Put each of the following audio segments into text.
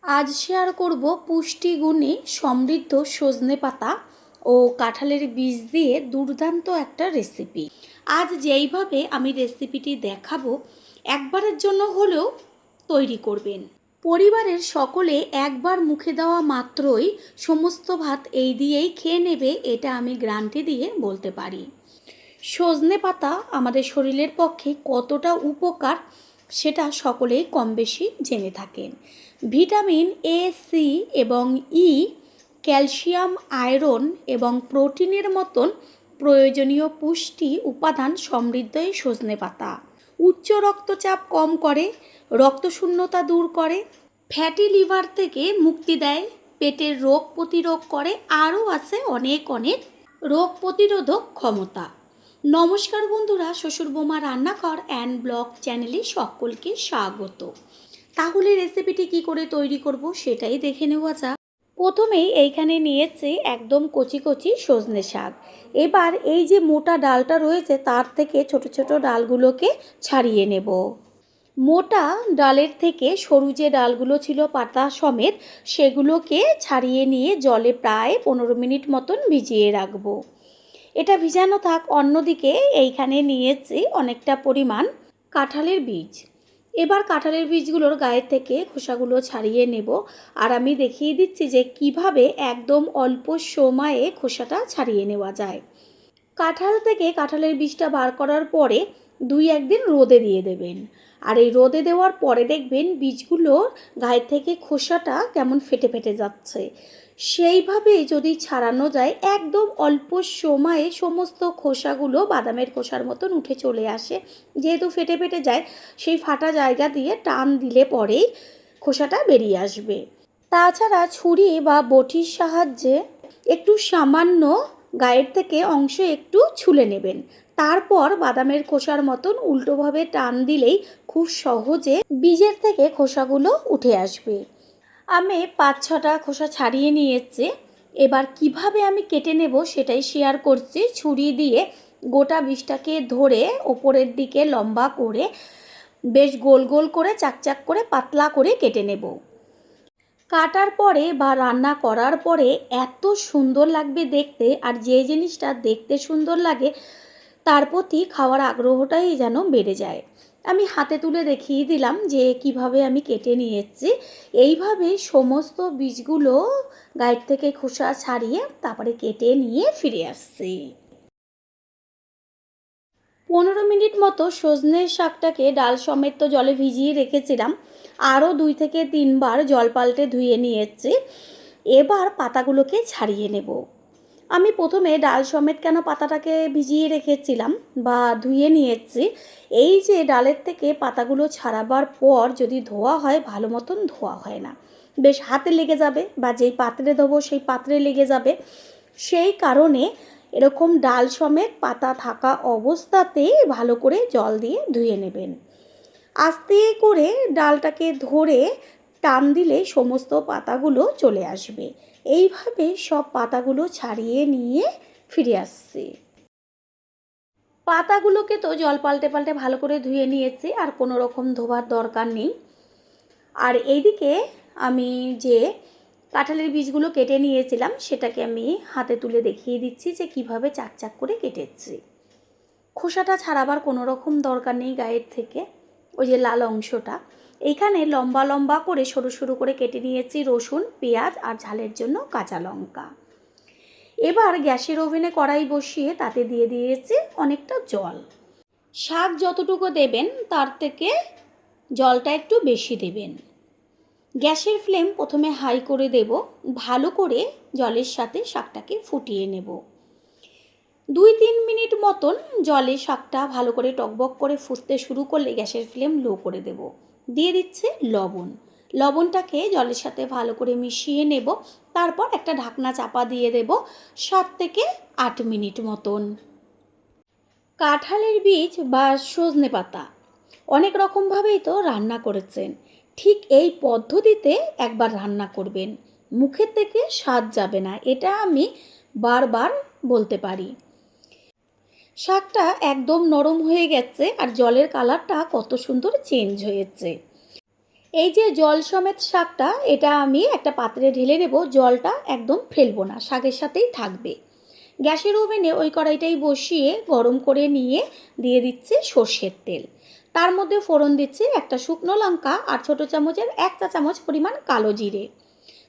আজ শেয়ার করব পুষ্টিগুণে সমৃদ্ধ সজনে পাতা ও কাঁঠালের বীজ দিয়ে দুর্দান্ত একটা রেসিপি। আজ যেইভাবে আমি রেসিপিটি দেখাবো একবারের জন্য হলেও তৈরি করবেন। পরিবারের সকলে একবার মুখে দেওয়া মাত্রই সমস্ত ভাত এই দিয়েই খেয়ে নেবে, এটা আমি গ্যারান্টি দিয়ে বলতে পারি। সজনে পাতা আমাদের শরীরের পক্ষে কতটা উপকার সেটা সকলেই কম বেশি জেনে থাকেন। ভিটামিন এ, সি এবং ই, ক্যালসিয়াম, আয়রন এবং প্রোটিনের মতন প্রয়োজনীয় পুষ্টি উপাদান সমৃদ্ধ এই সজনে পাতা। উচ্চ রক্তচাপ কম করে, রক্তশূন্যতা দূর করে, ফ্যাটি লিভার থেকে মুক্তি দেয়, পেটের রোগ প্রতিরোধ করে, আরও আছে অনেক অনেক রোগ প্রতিরোধক ক্ষমতা। নমস্কার বন্ধুরা, শ্বশুর বোমা রান্নাঘর অ্যান্ড ব্লগ চ্যানেলে সকলকে স্বাগত। তাহলে রেসিপিটি কি করে তৈরি করব সেটাই দেখে নেওয়া যাক। প্রথমেই এইখানে নিয়েছি একদম কচি কচি সজনে শাক। এবার এই যে মোটা ডালটা রয়েছে তার থেকে ছোট ছোট ডালগুলোকে ছাড়িয়ে নেব। মোটা ডালের থেকে সরু যে ডালগুলো ছিল পাতা সমেত সেগুলোকে ছাড়িয়ে নিয়ে জলে প্রায় 15 মিনিট মতন ভিজিয়ে রাখবো। এটা ভিজানো থাক। অন্যদিকে এইখানে নিয়েছি অনেকটা পরিমাণ কাঁঠালের বীজ। এবার কাঁঠালের বীজগুলোর গায়ের থেকে খোসাগুলো ছাড়িয়ে নেব, আর আমি দেখিয়ে দিচ্ছি যে কিভাবে একদম অল্প সময়ে খোসাটা ছাড়িয়ে নেওয়া যায়। কাঁঠাল থেকে কাঁঠালের বীজটা বার করার পরে 2-1 দিন রোদে দিয়ে দেবেন। আর এই রোদে দেওয়ার পরে দেখবেন বীজগুলোর গায়ের থেকে খোসাটা কেমন ফেটে ফেটে যাচ্ছে। সেইভাবে যদি ছাড়ানো যায় একদম অল্প সময়ে সমস্ত খোসাগুলো বাদামের খোসার মতন উঠে চলে আসে। যেহেতু ফেটে ফেটে যায়, সেই ফাটা জায়গা দিয়ে টান দিলে পরেই খোসাটা বেরিয়ে আসবে। তাছাড়া ছুরি বা বটির সাহায্যে একটু সামান্য গায়ের থেকে অংশ একটু ছুলে নেবেন। তারপর বাদামের খোসার মতন উল্টোভাবে টান দিলেই খুব সহজে বীজের থেকে খোসাগুলো উঠে আসবে। আমি 5-6টা খোসা ছাড়িয়ে নিয়েছি। এবার কিভাবে আমি কেটে নেব সেটাই শেয়ার করছি। ছুরি দিয়ে গোটা বীজটাকে ধরে ওপরের দিকে লম্বা করে বেশ গোল গোল করে চাকচাক করে পাতলা করে কেটে নেব। কাটার পরে বা রান্না করার পরে এত সুন্দর লাগবে দেখতে, আর যে জিনিসটা দেখতে সুন্দর লাগে তার প্রতি খাওয়ার আগ্রহটাই যেন বেড়ে যায়। আমি হাতে তুলে দেখিয়ে দিলাম যে কিভাবে আমি কেটে নিয়েছি। এইভাবে সমস্ত বীজগুলো গায়ের থেকে খোসা ছাড়িয়ে তারপরে কেটে নিয়ে ফিরে আসছি। 15 মিনিট মতো সজনে শাকটাকে ডাল সমেত তো জলে ভিজিয়ে রেখেছিলাম। আরও 2 থেকে 3 বার জল পাল্টে ধুয়ে নিয়েছি। এবার পাতাগুলোকে ছাড়িয়ে নেব। আমি প্রথমে ডাল সমেত কেন পাতাটাকে ভিজিয়ে রেখেছিলাম বা ধুয়ে নিয়েছি, এই যে ডালের থেকে পাতাগুলো ছাড়াবার পর যদি ধোয়া হয় ভালো মতন ধোয়া হয় না, বেশ হাতে লেগে যাবে বা যেই পাত্রে দেবো সেই পাত্রে লেগে যাবে। সেই কারণে এরকম ডাল সমেত পাতা থাকা অবস্থাতেই ভালো করে জল দিয়ে ধুয়ে নেবেন। আস্তে করে ডালটাকে ধরে টান দিলে সমস্ত পাতাগুলো চলে আসবে। এইভাবে সব পাতাগুলো ছাড়িয়ে নিয়ে ফিরে আসছি। পাতাগুলোকে তো জল পাল্টে পাল্টে ভালো করে ধুয়ে নিয়েছি, আর কোনো রকম ধোবার দরকার নেই। আর এইদিকে আমি যে কাঁঠালের বীজগুলো কেটে নিয়েছিলাম সেটাকে আমি হাতে তুলে দেখিয়ে দিচ্ছি যে কিভাবে চাকচাক করে কেটেছি। খোসাটা ছাড়াবার কোনো রকম দরকার নেই গায়ের থেকে, ওই যে লাল অংশটা। এইখানে লম্বা লম্বা করে সরু সরু করে কেটে নিয়েছি রসুন, পেঁয়াজ আর ঝালের জন্য কাঁচা লঙ্কা। এবার গ্যাসের ওভেনে কড়াই বসিয়ে তাতে দিয়ে দিয়েছি অনেকটা জল। শাক যতটুকু দেবেন তার থেকে জলটা একটু বেশি দেবেন। গ্যাসের ফ্লেম প্রথমে হাই করে দেব। ভালো করে জলের সাথে শাকটাকে ফুটিয়ে নেব। 2-3 মিনিট মতন জলে শাকটা ভালো করে টকবক করে ফুটতে শুরু করলে গ্যাসের ফ্লেম লো করে দেব। দিয়ে দিচ্ছে লবণ। লবণটাকে জলের সাথে ভালো করে মিশিয়ে নেব। তারপর একটা ঢাকনা চাপা দিয়ে দেব 7 থেকে 8 মিনিট মতন। কাঁঠালের বীজ বা সজনে পাতা অনেক রকমভাবেই তো রান্না করেছেন, ঠিক এই পদ্ধতিতে একবার রান্না করবেন, মুখের থেকে স্বাদ যাবে না, এটা আমি বারবার বলতে পারি। শাকটা একদম নরম হয়ে গেছে আর জলের কালারটা কত সুন্দর চেঞ্জ হয়েছে। এই যে জল সমেত শাকটা, এটা আমি একটা পাত্রে ঢেলে নেব। জলটা একদম ফেলবো না, শাকের সাথেই থাকবে। গ্যাসের ওভেনে ওই কড়াইটাই বসিয়ে গরম করে নিয়ে দিয়ে দিচ্ছি সর্ষের তেল। তার মধ্যে ফোড়ন দিচ্ছি একটা শুকনো লঙ্কা আর ছোটো চামচের 1 চা চামচ পরিমাণ কালো জিরে।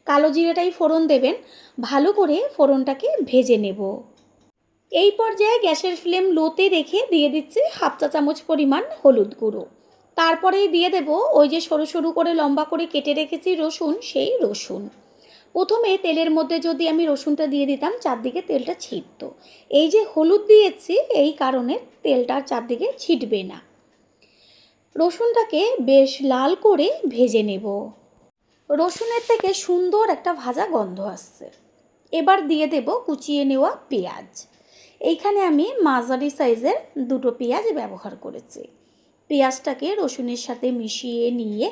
কালো জিরেটাই ফোড়ন দেবেন। ভালো করে ফোড়নটাকে ভেজে নেব। এই পর্যায়ে গ্যাসের ফ্লেম লোতে রেখে দিয়ে দিচ্ছি 1/2 চা চামচ পরিমাণ হলুদ গুঁড়ো। তারপরেই দিয়ে দেব ওই যে সরু সরু করে লম্বা করে কেটে রেখেছি রসুন, সেই রসুন। প্রথমে তেলের মধ্যে যদি আমি রসুনটা দিয়ে দিতাম, চারদিকে তেলটা ছিটত। এই যে হলুদ দিয়েছি, এই কারণে তেলটার চারদিকে ছিটবে না। রসুনটাকে বেশ লাল করে ভেজে নেব। রসুনের থেকে সুন্দর একটা ভাজা গন্ধ আসছে। এবার দিয়ে দেব কুচিয়ে নেওয়া পেঁয়াজ। এইখানে আমি মাঝারি সাইজের 2টো পেঁয়াজ ব্যবহার করেছি। পেঁয়াজটাকে রসুনের সাথে মিশিয়ে নিয়ে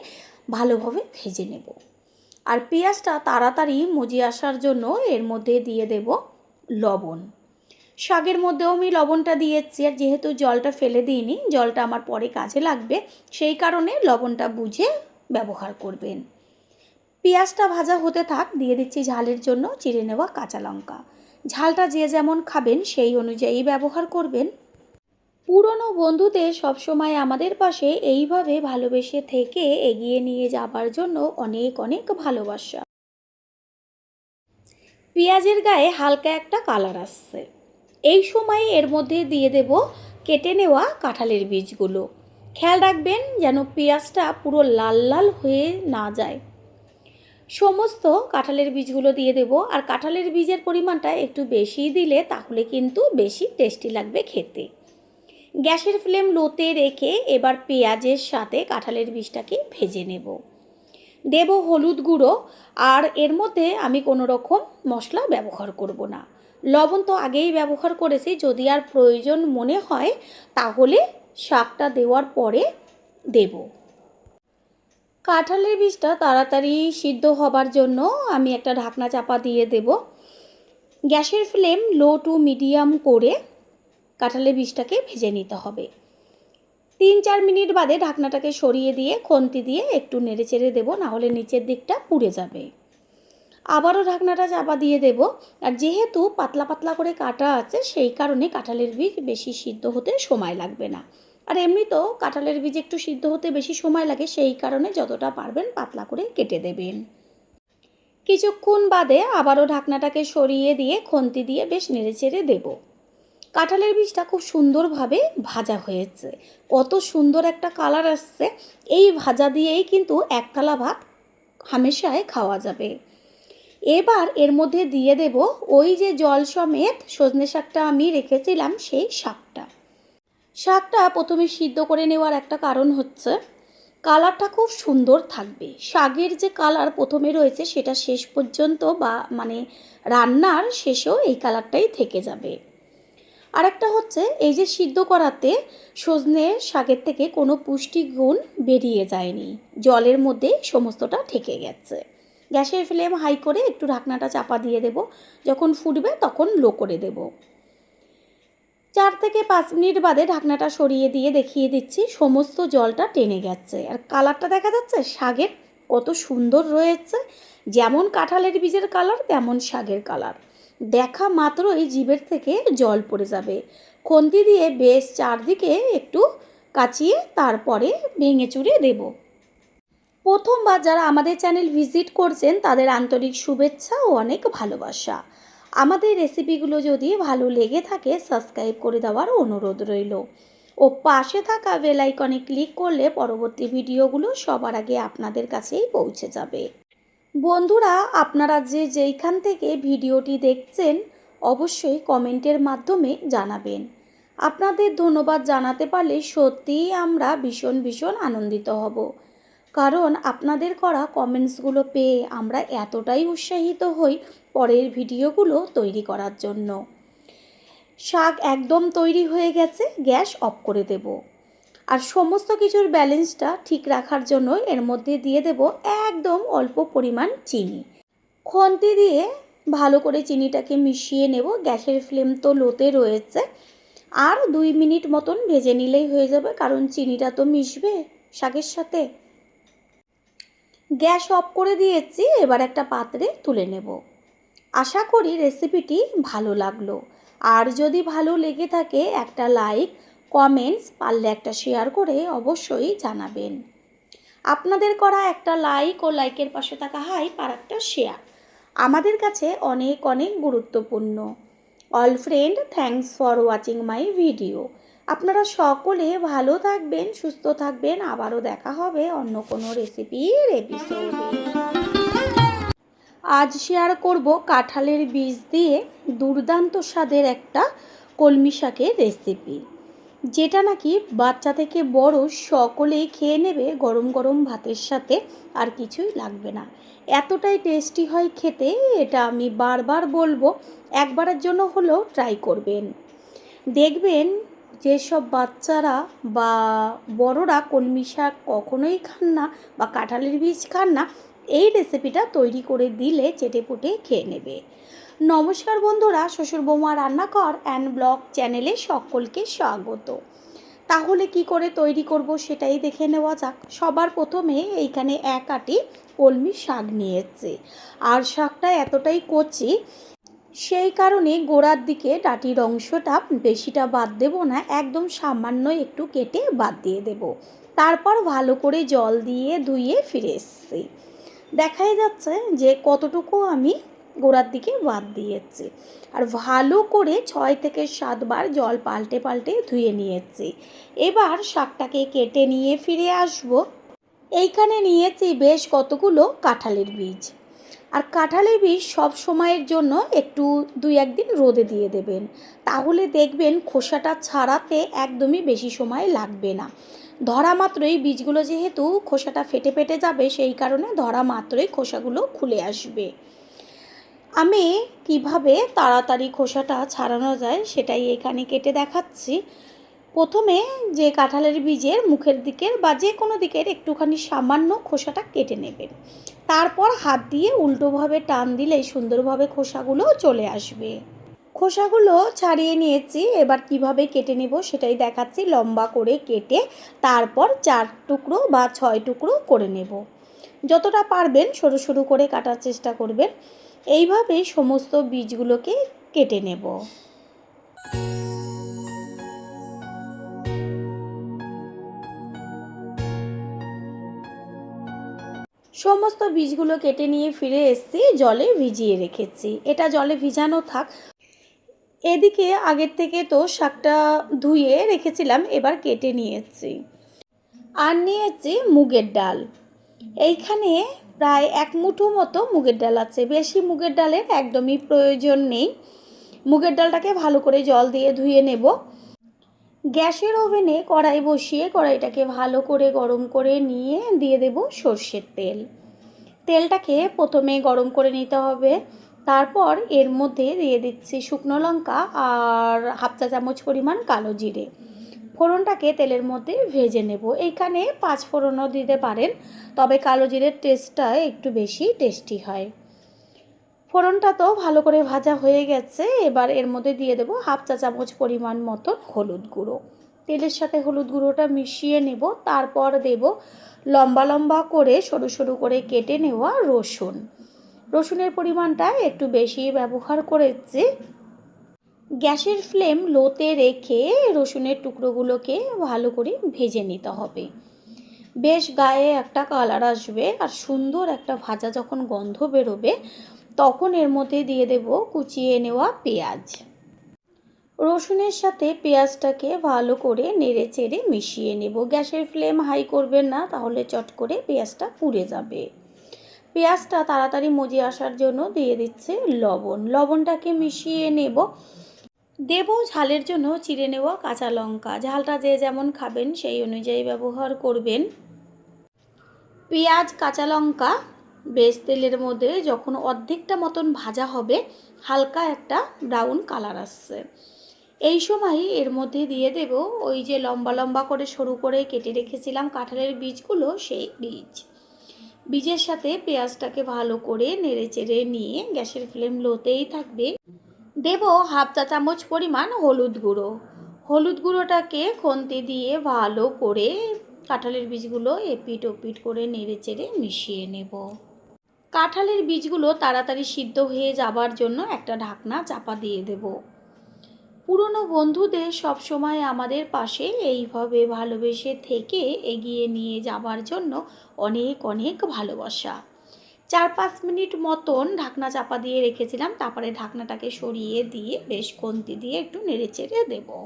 ভালোভাবে ভেজে নেব। আর পেঁয়াজটা তাড়াতাড়ি মজে আসার জন্য এর মধ্যে দিয়ে দেব লবণ। শাকের মধ্যেও আমি লবণটা দিয়েছি, আর যেহেতু জলটা ফেলে দিইনি, জলটা আমার পরে কাজে লাগবে, সেই কারণে লবণটা বুঝে ব্যবহার করবেন। পেঁয়াজটা ভাজা হতে থাক, দিয়ে দিচ্ছি ঝালের জন্য চিড়ে নেওয়া কাঁচা লঙ্কা। ঝালটা যে যেমন খাবেন সেই অনুযায়ী ব্যবহার করবেন। পুরনো বন্ধুদের সবসময় আমাদের পাশে এইভাবে ভালোবেসে থেকে এগিয়ে নিয়ে যাবার জন্য অনেক অনেক ভালোবাসা। পেঁয়াজের গায়ে হালকা একটা কালার আসছে। এই সময় এর মধ্যে দিয়ে দেব কেটে নেওয়া কাঁঠালের বীজগুলো। খেয়াল রাখবেন যেন পেঁয়াজটা পুরো লাল লাল হয়ে না যায়। সমস্ত কাঁঠালের বীজগুলো দিয়ে দেব। আর কাঁঠালের বীজের পরিমাণটা একটু বেশি দিলে তাহলে কিন্তু বেশি টেস্টি লাগবে খেতে। গ্যাসের ফ্লেম লোতে রেখে এবার পেঁয়াজের সাথে কাঁঠালের বীজটাকে ভেজে নেব। দেব হলুদ গুঁড়ো, আর এর মধ্যে আমি কোনো রকম মশলা ব্যবহার করব না। লবণ তো আগেই ব্যবহার করেছি, যদি আর প্রয়োজন মনে হয় তাহলে শাকটা দেওয়ার পরে দেব। কাঁঠালের বীজটা তাড়াতাড়ি সিদ্ধ হবার জন্য আমি একটা ঢাকনা চাপা দিয়ে দেব। গ্যাসের ফ্লেম লো টু মিডিয়াম করে কাঁঠালের বীজটাকে ভেজে নিতে হবে। 3-4 মিনিট বাদে ঢাকনাটাকে সরিয়ে দিয়ে খুন্তি দিয়ে একটু নেড়েচেড়ে দেবো, নাহলে নিচের দিকটা পুড়ে যাবে। আবারও ঢাকনাটা চাপা দিয়ে দেব। আর যেহেতু পাতলা পাতলা করে কাটা আছে, সেই কারণে কাঁঠালের বীজ বেশি সিদ্ধ হতে সময় লাগবে না। আর এমনিতেও কাঁঠালের বীজ একটু সিদ্ধ হতে বেশি সময় লাগে, সেই কারণে যতটা পারবেন পাতলা করে কেটে দেবেন। কিছুক্ষণ বাদে আবারও ঢাকনাটাকে সরিয়ে দিয়ে খুন্তি দিয়ে বেশ নেড়েচেড়ে দেব। কাঁঠালের বীজটা খুব সুন্দরভাবে ভাজা হয়েছে, কত সুন্দর একটা কালার আসছে। এই ভাজা দিয়েই কিন্তু এক থালা ভাত হামেশায় খাওয়া যাবে। এবার এর মধ্যে দিয়ে দেব ওই যে জল সমেত সজনে শাকটা আমি রেখেছিলাম, সেই শাকটা প্রথমে সিদ্ধ করে নেওয়ার একটা কারণ হচ্ছে কালারটা খুব সুন্দর থাকবে। শাকের যে কালার প্রথমে রয়েছে সেটা শেষ পর্যন্ত বা রান্নার শেষেও এই কালারটাই থেকে যাবে। আরেকটা হচ্ছে এই যে সিদ্ধ করাতে সজনে শাকের থেকে কোনো পুষ্টিগুণ বেরিয়ে যায়নি, জলের মধ্যে সমস্তটা থেকে গেছে। গ্যাসের ফ্লেম হাই করে একটু ঢাকনাটা চাপা দিয়ে দেব। যখন ফুটবে তখন লো করে দেব। 4 থেকে 5 মিনিট বাদে ঢাকনাটা সরিয়ে দিয়ে দেখিয়ে দিচ্ছি সমস্ত জলটা টেনে গেছে। আর কালারটা দেখা যাচ্ছে শাকের কত সুন্দর রয়েছে। যেমন কাঁঠালের বীজের কালার তেমন শাকের কালার, দেখা মাত্রই জিভের থেকে জল পড়ে যাবে। খুন্তি দিয়ে বেশ চারদিকে একটু কাচিয়ে তারপরে ভেঙে চুরে দেব। প্রথমবার যারা আমাদের চ্যানেল ভিজিট করছেন তাদের আন্তরিক শুভেচ্ছা ও অনেক ভালোবাসা। আমাদের রেসিপিগুলো যদি ভালো লেগে থাকে সাবস্ক্রাইব করে দেওয়ার অনুরোধ রইল, ও পাশে থাকা বেল আইকনে ক্লিক করলে পরবর্তী ভিডিওগুলো সবার আগে আপনাদের কাছেই পৌঁছে যাবে। বন্ধুরা, আপনারা যেইখান থেকে ভিডিওটি দেখছেন অবশ্যই কমেন্টের মাধ্যমে জানাবেন। আপনাদের ধন্যবাদ জানাতে পারলে সত্যিই আমরা ভীষণ ভীষণ আনন্দিত হব, কারণ আপনাদের করা কমেন্টসগুলো পেয়ে আমরা এতটাই উৎসাহিত হই পরের ভিডিওগুলো তৈরি করার জন্য। শাক একদম তৈরি হয়ে গেছে, গ্যাস অফ করে দেব। আর সমস্ত কিছুর ব্যালেন্সটা ঠিক রাখার জন্য এর মধ্যে দিয়ে দেব একদম অল্প পরিমাণ চিনি। খুন্তি দিয়ে ভালো করে চিনিটাকে মিশিয়ে নেব। গ্যাসের ফ্লেম তো লোতে রয়েছে, আর 2 মিনিট মতন ভেজে নিলেই হয়ে যাবে, কারণ চিনিটা তো মিশবে শাকের সাথে। গ্যাস অফ করে দিয়েছি, এবার একটা পাত্রে তুলে নেব। আশা করি রেসিপিটি ভালো লাগলো। আর যদি ভালো লেগে থাকে একটা লাইক, কমেন্টস, পারলে একটা শেয়ার করে অবশ্যই জানাবেন। আপনাদের করা একটা লাইক ও লাইকের পাশে থাকা হাইপ আর একটা শেয়ার আমাদের কাছে অনেক অনেক গুরুত্বপূর্ণ। All friend, thanks for watching my video. আপনারা সকলে ভালো থাকবেন, সুস্থ থাকবেন। আবারও দেখা হবে অন্য কোনো রেসিপির এপিসোডে। আজ শেয়ার করব কাঁঠালের বীজ দিয়ে দুর্দান্ত স্বাদের একটা কলমি শাকের রেসিপি, যেটা নাকি বাচ্চা থেকে বড় সকলেই খেয়ে নেবে গরম গরম ভাতের সাথে, আর কিছুই লাগবে না। এতটাই টেস্টি হয় খেতে, এটা আমি বারবার বলবো, একবারের জন্য হলেও ট্রাই করবেন। দেখবেন যেসব বাচ্চারা বা বড়রা কলমি শাক কখনোই খান না বা কাঁঠালের বীজ খান না, এই রেসিপিটা তৈরি করে দিলে চেটেপুটে খেয়ে নেবে। নমস্কার বন্ধুরা, শ্বশুর বৌমা রান্নাঘর অ্যান্ড ব্লগ চ্যানেলে সকলকে স্বাগত। তাহলে কি করে তৈরি করব সেটাই দেখে নেওয়া যাক। সবার প্রথমে এইখানে এক আঁটি কলমি শাক নিয়েছি, আর শাকটা এতটাই কচি, সেই কারণে গোড়ার দিকে ডাঁটির অংশটা বেশিটা বাদ দেব না, একদম সামান্য একটু কেটে বাদ দিয়ে দেব। তারপর ভালো করে জল দিয়ে ধুয়ে ফিরে এসেছি। দেখাই যাচ্ছে যে কতটুকু আমি গোড়ার দিকে বাদ দিয়েছি। আর ভালো করে 6 থেকে 7 বার জল পাল্টে পাল্টে ধুয়ে নিয়েছি। এবার শাকটাকে কেটে নিয়ে ফিরে আসব। এইখানে নিয়েছি বেশ কতগুলো কাঁঠালের বীজ। আর কাঁঠালের বীজ সব সময়ের জন্য একটু 2-1 দিন রোদে দিয়ে দেবেন, তাহলে দেখবেন খোসাটা ছাড়াতে একদমই বেশি সময় লাগবে না। ধরা মাত্রই বীজগুলো যেহেতু খোসাটা ফেটে ফেটে যাবে, সেই কারণে ধরা মাত্রই খোসাগুলো খুলে আসবে। আমি কিভাবে তাড়াতাড়ি খোসাটা ছাড়ানো যায় সেটাই এখানে কেটে দেখাচ্ছি। প্রথমে যে কাঁঠালের বীজের মুখের দিকের বা যে কোনো দিকের একটুখানি সামান্য খোসাটা কেটে নেবেন। তারপর হাত দিয়ে উল্টোভাবে টান দিলেই সুন্দরভাবে খোসাগুলো চলে আসবে। খোসাগুলো ছাড়িয়ে নিয়েছি, এবার কিভাবে কেটে নেব সেটাই দেখাচ্ছি। লম্বা করে কেটে তারপর 4 টুকরো বা 6 টুকরো করে নেব। যতটা পারবেন সরু সরু করে কাটার চেষ্টা করবেন। এইভাবেই সমস্ত বীজগুলোকে কেটে নেব। সমস্ত বীজগুলো কেটে নিয়ে ফিরে এসেছি, জলে ভিজিয়ে রেখেছি। এটা জলে ভিজানো থাক। এদিকে আগের থেকে তো শাকটা ধুয়ে রেখেছিলাম, এবার কেটে নিয়েছি। আর নিয়েছি মুগের ডাল। এইখানে প্রায় 1 মুঠো মতো মুগের ডাল আছে। বেশি মুগের ডালের একদমই প্রয়োজন নেই। মুগের ডালটাকে ভালো করে জল দিয়ে ধুয়ে নেব। গ্যাসের ওভেনে কড়াই বসিয়ে কড়াইটাকে ভালো করে গরম করে নিয়ে দিয়ে দেব সর্ষের তেল। তেলটাকে প্রথমে গরম করে নিতে হবে। তারপর এর মধ্যে দিয়ে দিচ্ছি শুকনো লঙ্কা আর 1/2 চা চামচ পরিমাণ কালো জিরে। ফোড়নটাকে তেলের মধ্যে ভেজে নেব। এইখানে 5 ফোড়নও দিতে পারেন, তবে কালো জিরের টেস্টটা একটু বেশি টেস্টি হয়। ফোড়নটা তো ভালো করে ভাজা হয়ে গেছে, এবার এর মধ্যে দিয়ে দেব 1/2 চা চামচ পরিমাণ মতন হলুদ গুঁড়ো। তেলের সাথে হলুদ গুঁড়োটা মিশিয়ে নেব। তারপর দেব লম্বা লম্বা করে সরু সরু করে কেটে নেওয়া রসুন। রসুনের পরিমাণটা একটু বেশি ব্যবহার করেছি। গ্যাসের ফ্লেম লোতে রেখে রসুনের টুকরোগুলোকে ভালো করে ভেজে নিতে হবে। বেশ গায়ে একটা কালার আসবে, আর সুন্দর একটা ভাজা যখন গন্ধ বেরোবে, তখন এর মধ্যে দিয়ে দেব কুচিয়ে নেওয়া পেঁয়াজ। রসুনের সাথে পেঁয়াজটাকে ভালো করে নেড়ে চেড়ে মিশিয়ে নেব। গ্যাসের ফ্লেম হাই করবেন না, তাহলে চট করে পেঁয়াজটা পুড়ে যাবে। পেঁয়াজটা তাড়াতাড়ি মজে আসার জন্য দিয়ে দিচ্ছে লবণ। লবণটাকে মিশিয়ে নেব। দেব ঝালের জন্য চিড়ে নেওয়া কাঁচা লঙ্কা। ঝালটা যে যেমন খাবেন সেই অনুযায়ী ব্যবহার করবেন। পেঁয়াজ কাঁচা লঙ্কা বেশ তেলের মধ্যে যখন অর্ধেকটা মতন ভাজা হবে, হালকা একটা ব্রাউন কালার আসছে, এই সময় এর মধ্যে দিয়ে দেব ওই যে লম্বা লম্বা করে সরু করে কেটে রেখেছিলাম কাঁঠালের বীজগুলো, সেই বীজের সাথে পেঁয়াজটাকে ভালো করে নেড়ে চেড়ে নিয়ে গ্যাসের ফ্লেম লোতেই থাকবে। দেব 1/2 চা চামচ পরিমাণ হলুদ গুঁড়ো। হলুদ গুঁড়োটাকে খুন্তি দিয়ে ভালো করে কাঁঠালের বীজগুলো এপিট ওপিট করে নেড়ে চেড়ে মিশিয়ে নেব। কাঁঠালের বীজগুলো তাড়াতাড়ি সিদ্ধ হয়ে যাবার জন্য একটা ঢাকনা চাপা দিয়ে দেব। পুরনো বন্ধুদের সবসময় আমাদের পাশে এইভাবে ভালোবেসে থেকে এগিয়ে নিয়ে যাবার জন্য অনেক অনেক ভালোবাসা। 4-5 মিনিট মতন ঢাকনা চাপা দিয়ে রেখেছিলাম, তারপরে ঢাকনাটাকে সরিয়ে দিয়ে বেশ খুন্তি দিয়ে একটু নেড়ে চেড়ে দেবো।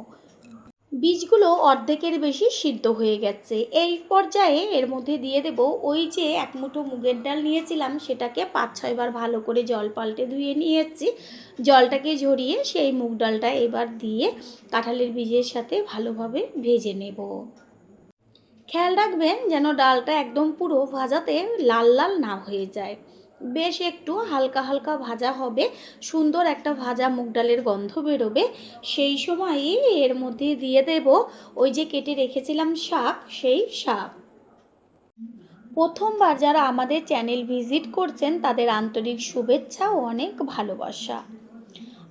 বীজগুলো অর্ধেকের বেশি সিদ্ধ হয়ে গেছে। এই পর্যায়ে এর মধ্যে দিয়ে দেব ওই যে 1 মুঠো মুগের ডাল নিয়েছিলাম, সেটাকে 5-6 বার ভালো করে জল পাল্টে ধুয়ে নিয়েছি। জলটাকে ঝরিয়ে সেই মুগ ডালটা এবার দিয়ে কাঁঠালের বীজের সাথে ভালোভাবে ভেজে নেব। খেয়াল রাখবেন যেন ডালটা একদম পুরো ভাজাতে লাল লাল না হয়ে যায়, বেশ একটু হালকা হালকা ভাজা হবে, সুন্দর একটা ভাজা মুগ ডালের গন্ধ বেরোবে। সেই সময়ই এর মধ্যে দিয়ে দেব ওই যে কেটে রেখেছিলাম শাক, সেই শাক। প্রথমবার যারা আমাদের চ্যানেল ভিজিট করছেন তাদের আন্তরিক শুভেচ্ছা ও অনেক ভালোবাসা।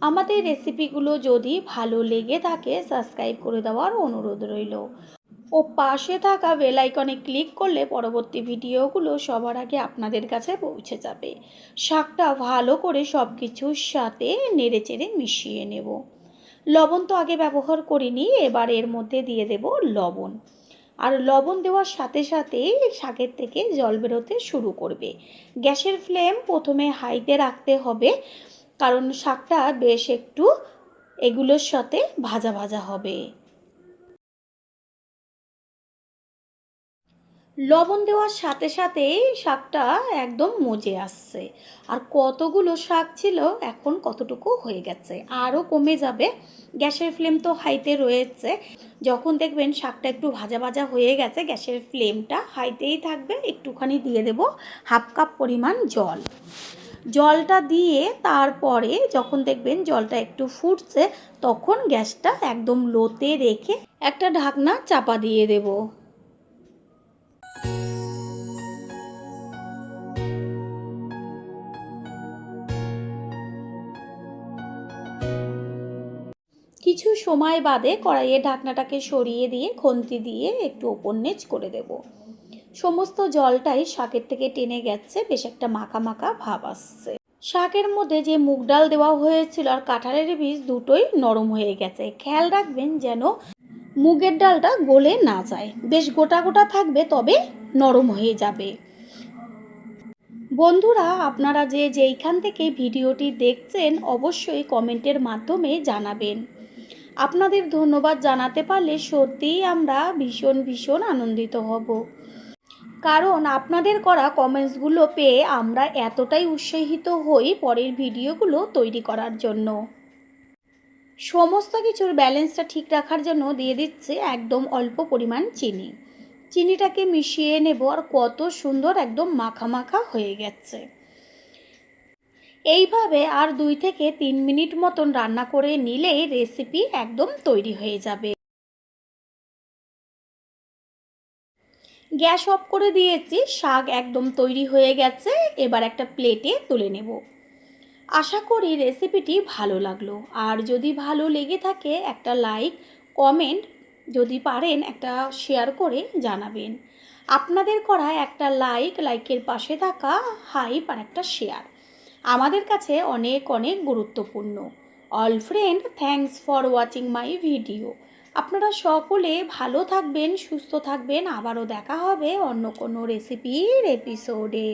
আমাদের রেসিপিগুলো যদি ভালো লেগে থাকে সাবস্ক্রাইব করে দেওয়ার অনুরোধ রইল ও পাশে থাকা বেল আইকনে ক্লিক করলে পরবর্তী ভিডিওগুলো সবার আগে আপনাদের কাছে পৌঁছে যাবে। শাকটা ভালো করে সব কিছুর সাথে নেড়েচেড়ে মিশিয়ে নেব। লবণ তো আগে ব্যবহার করিনি, এবার এর মধ্যে দিয়ে দেব লবণ। আর লবণ দেওয়ার সাথে সাথে শাকের থেকে জল বেরোতে শুরু করবে। গ্যাসের ফ্লেম প্রথমে হাইতে রাখতে হবে, কারণ শাকটা বেশ একটু এগুলোর সাথে ভাজা ভাজা হবে। লবণ দেওয়ার সাথে সাথে শাকটা একদম মজে আসছে। আর কতগুলো শাক ছিল, এখন কতটুকু হয়ে গেছে, আরও কমে যাবে। গ্যাসের ফ্লেম তো হাইতে রয়েছে। যখন দেখবেন শাকটা একটু ভাজা ভাজা হয়ে গেছে, গ্যাসের ফ্লেমটা হাইতেই থাকবে। একটুখানি দিয়ে দেব 1/2 কাপ পরিমাণ জল। জলটা দিয়ে তারপরে যখন দেখবেন জলটা একটু ফুটছে, তখন গ্যাসটা একদম লোতে রেখে একটা ঢাকনা চাপা দিয়ে দেব। কিছু সময় বাদে কড়াইয়ের ঢাকনাটাকে সরিয়ে দিয়ে খুন্তি দিয়ে একটু ওপর নিচ করে দেব। সমস্ত জলটাই শাকের থেকে টেনে গেছে, বেশ একটা মাখা মাখা ভাব আসছে। শাকের মধ্যে যে মুগ ডাল দেওয়া হয়েছিল আর কাঁঠালের বীজ দুটোই নরম হয়ে গেছে। খেয়াল রাখবেন যেন মুগের ডালটা গলে না যায়, বেশ গোটা গোটা থাকবে, তবে নরম হয়ে যাবে। বন্ধুরা, আপনারা যে যেইখান থেকে ভিডিওটি দেখছেন অবশ্যই কমেন্টের মাধ্যমে জানাবেন। আপনাদের ধন্যবাদ জানাতে পারলে সত্যিই আমরা ভীষণ ভীষণ আনন্দিত হব, কারণ আপনাদের করা কমেন্টসগুলো পেয়ে আমরা এতটাই উৎসাহিত হই পরের ভিডিওগুলো তৈরি করার জন্য। সমস্ত কিছুর ব্যালেন্সটা ঠিক রাখার জন্য দিয়ে দিচ্ছে একদম অল্প পরিমাণ চিনি। চিনিটাকে মিশিয়ে নেব, আর কত সুন্দর একদম মাখা মাখা হয়ে গেছে। এইভাবে আর 2 থেকে 3 মিনিট মতন রান্না করে নিলেই রেসিপি একদম তৈরি হয়ে যাবে। গ্যাস অফ করে দিয়েছি, শাক একদম তৈরি হয়ে গেছে। এবার একটা প্লেটে তুলে নেব। আশা করি রেসিপিটি ভালো লাগলো, আর যদি ভালো লেগে থাকে একটা লাইক, কমেন্ট, যদি পারেন একটা শেয়ার করে জানাবেন। আপনাদের করা একটা লাইকের পাশে থাকা হাইপ আর একটা শেয়ার আমাদের কাছে অনেক অনেক গুরুত্বপূর্ণ। All friend, thanks for watching my video. আপনারা সকলে ভালো থাকবেন, সুস্থ থাকবেন। আবারও দেখা হবে অন্য কোনো রেসিপির এপিসোডে।